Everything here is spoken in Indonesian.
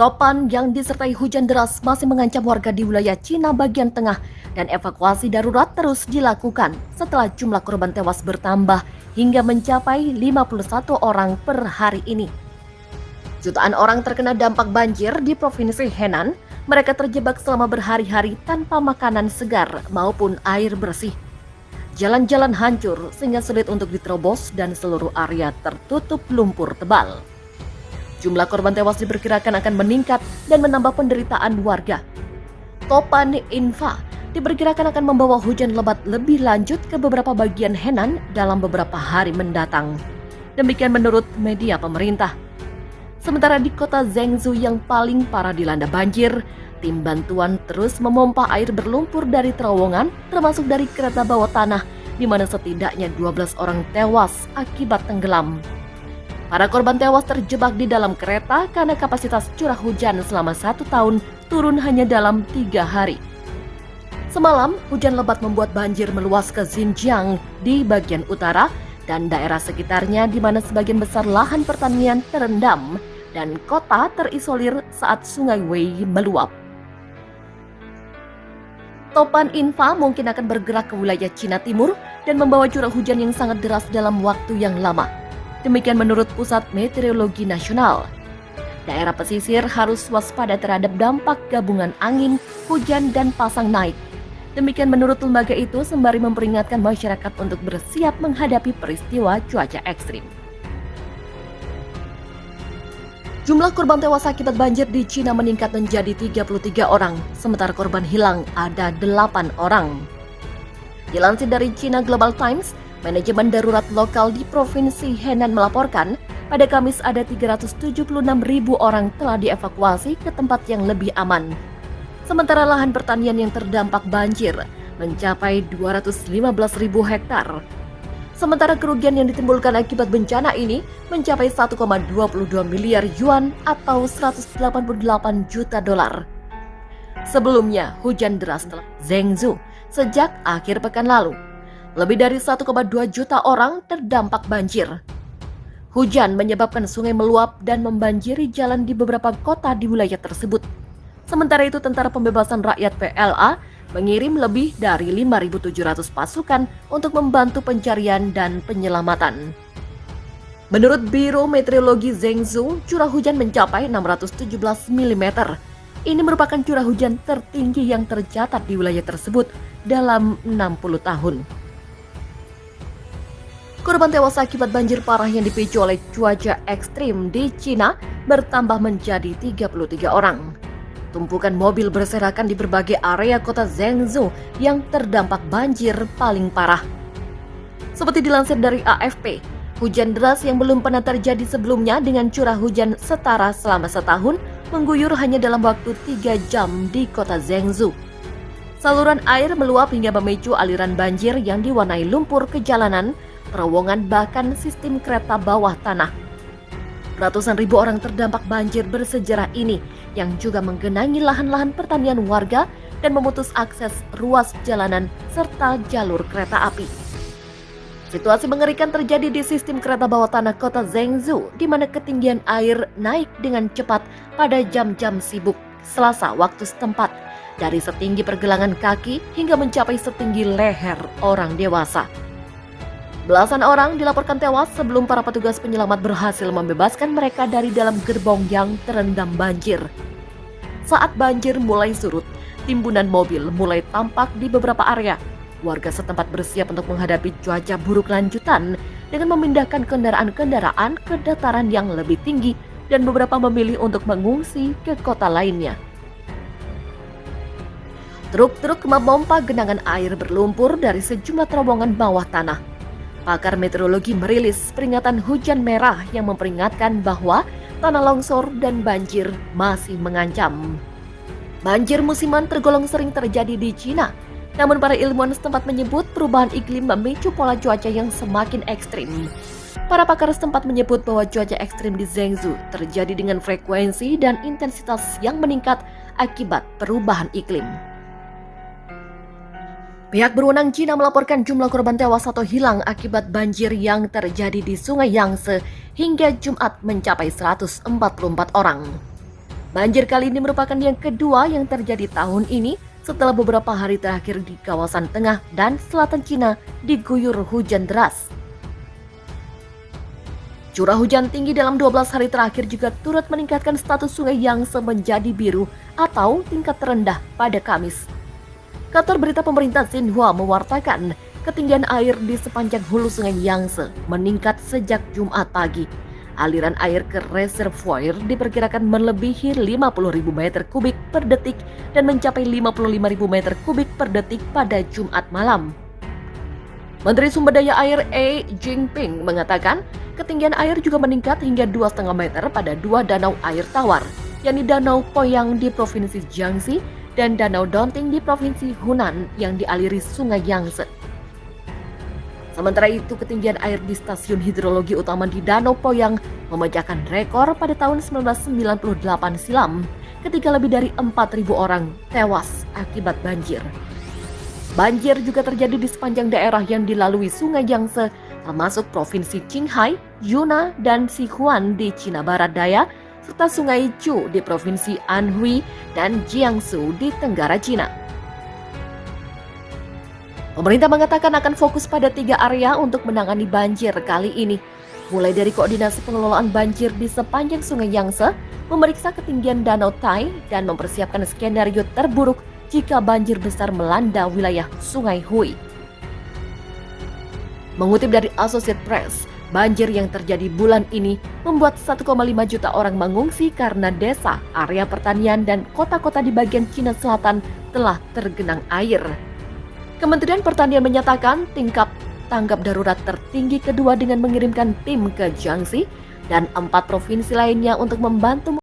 Topan yang disertai hujan deras masih mengancam warga di wilayah Cina bagian tengah dan evakuasi darurat terus dilakukan setelah jumlah korban tewas bertambah hingga mencapai 51 orang per hari ini. Jutaan orang terkena dampak banjir di Provinsi Henan. Mereka terjebak selama berhari-hari tanpa makanan segar maupun air bersih. Jalan-jalan hancur sehingga sulit untuk diterobos dan seluruh area tertutup lumpur tebal. Jumlah korban tewas diperkirakan akan meningkat dan menambah penderitaan warga. Topan Infa diperkirakan akan membawa hujan lebat lebih lanjut ke beberapa bagian Henan dalam beberapa hari mendatang. Demikian menurut media pemerintah. Sementara di kota Zhengzhou yang paling parah dilanda banjir, tim bantuan terus memompa air berlumpur dari terowongan termasuk dari kereta bawah tanah di mana setidaknya 12 orang tewas akibat tenggelam. Para korban tewas terjebak di dalam kereta karena kapasitas curah hujan selama 1 tahun turun hanya dalam 3 hari. Semalam, hujan lebat membuat banjir meluas ke Xinjiang di bagian utara dan daerah sekitarnya di mana sebagian besar lahan pertanian terendam dan kota terisolir saat sungai Wei meluap. Topan Infa mungkin akan bergerak ke wilayah Cina Timur dan membawa curah hujan yang sangat deras dalam waktu yang lama. Demikian menurut Pusat Meteorologi Nasional. Daerah pesisir harus waspada terhadap dampak gabungan angin, hujan, dan pasang naik. Demikian menurut lembaga itu sembari memperingatkan masyarakat untuk bersiap menghadapi peristiwa cuaca ekstrim. Jumlah korban tewas akibat banjir di Cina meningkat menjadi 33 orang, sementara korban hilang ada 8 orang. Dilansir dari China Global Times, manajemen darurat lokal di Provinsi Henan melaporkan pada Kamis ada 376.000 orang telah dievakuasi ke tempat yang lebih aman. Sementara lahan pertanian yang terdampak banjir mencapai 215.000 hektar. Sementara kerugian yang ditimbulkan akibat bencana ini mencapai 1,22 miliar yuan atau 188 juta dolar. Sebelumnya, hujan deras telah Zhengzhou sejak akhir pekan lalu. Lebih dari 1,2 juta orang terdampak banjir. Hujan menyebabkan sungai meluap dan membanjiri jalan di beberapa kota di wilayah tersebut. Sementara itu, Tentara Pembebasan Rakyat PLA mengirim lebih dari 5.700 pasukan untuk membantu pencarian dan penyelamatan. Menurut Biro Meteorologi Zhengzhou, curah hujan mencapai 617 mm. Ini merupakan curah hujan tertinggi yang tercatat di wilayah tersebut dalam 60 tahun. Korban tewas akibat banjir parah yang dipicu oleh cuaca ekstrim di Cina bertambah menjadi 33 orang. Tumpukan mobil berserakan di berbagai area kota Zhengzhou yang terdampak banjir paling parah. Seperti dilansir dari AFP, hujan deras yang belum pernah terjadi sebelumnya dengan curah hujan setara selama setahun mengguyur hanya dalam waktu 3 jam di kota Zhengzhou. Saluran air meluap hingga memicu aliran banjir yang diwarnai lumpur ke jalanan, terowongan bahkan sistem kereta bawah tanah. Ratusan ribu orang terdampak banjir bersejarah ini yang juga menggenangi lahan-lahan pertanian warga dan memutus akses ruas jalanan serta jalur kereta api. Situasi mengerikan terjadi di sistem kereta bawah tanah kota Zhengzhou di mana ketinggian air naik dengan cepat pada jam-jam sibuk Selasa waktu setempat dari setinggi pergelangan kaki hingga mencapai setinggi leher orang dewasa. Belasan orang dilaporkan tewas sebelum para petugas penyelamat berhasil membebaskan mereka dari dalam gerbong yang terendam banjir. Saat banjir mulai surut, timbunan mobil mulai tampak di beberapa area. Warga setempat bersiap untuk menghadapi cuaca buruk lanjutan dengan memindahkan kendaraan-kendaraan ke dataran yang lebih tinggi dan beberapa memilih untuk mengungsi ke kota lainnya. Truk-truk memompa genangan air berlumpur dari sejumlah terowongan bawah tanah. Pakar meteorologi merilis peringatan hujan merah yang memperingatkan bahwa tanah longsor dan banjir masih mengancam. Banjir musiman tergolong sering terjadi di Cina, namun para ilmuwan setempat menyebut perubahan iklim memicu pola cuaca yang semakin ekstrim. Para pakar setempat menyebut bahwa cuaca ekstrim di Zhengzhou terjadi dengan frekuensi dan intensitas yang meningkat akibat perubahan iklim. Pihak berwenang Cina melaporkan jumlah korban tewas atau hilang akibat banjir yang terjadi di Sungai Yangtze hingga Jumat mencapai 144 orang. Banjir kali ini merupakan yang kedua yang terjadi tahun ini setelah beberapa hari terakhir di kawasan tengah dan selatan Cina diguyur hujan deras. Curah hujan tinggi dalam 12 hari terakhir juga turut meningkatkan status sungai Yangtze menjadi biru atau tingkat terendah pada Kamis. Kantor berita pemerintah Xinhua mewartakan ketinggian air di sepanjang hulu sungai Yangtze meningkat sejak Jumat pagi. Aliran air ke reservoir diperkirakan melebihi 50.000 meter kubik per detik dan mencapai 55.000 meter kubik per detik pada Jumat malam. Menteri Sumber Daya Air E. Jinping mengatakan ketinggian air juga meningkat hingga 2,5 meter pada dua danau air tawar, yakni Danau Poyang di Provinsi Jiangxi dan Danau Donting di Provinsi Hunan yang dialiri Sungai Yangtze. Sementara itu, ketinggian air di stasiun hidrologi utama di Danau Poyang memecahkan rekor pada tahun 1998 silam ketika lebih dari 4.000 orang tewas akibat banjir. Banjir juga terjadi di sepanjang daerah yang dilalui Sungai Yangtze, termasuk Provinsi Qinghai, Yunnan, dan Sichuan di Cina Barat Daya, serta Sungai Chu di Provinsi Anhui dan Jiangsu di Tenggara Cina. Pemerintah mengatakan akan fokus pada 3 area untuk menangani banjir kali ini, mulai dari koordinasi pengelolaan banjir di sepanjang Sungai Yangtze, memeriksa ketinggian Danau Tai, dan mempersiapkan skenario terburuk jika banjir besar melanda wilayah Sungai Hui. Mengutip dari Associated Press, banjir yang terjadi bulan ini membuat 1,5 juta orang mengungsi karena desa, area pertanian, dan kota-kota di bagian Cina Selatan telah tergenang air. Kementerian Pertanian menyatakan tingkat tanggap darurat tertinggi kedua dengan mengirimkan tim ke Jiangxi dan 4 provinsi lainnya untuk membantu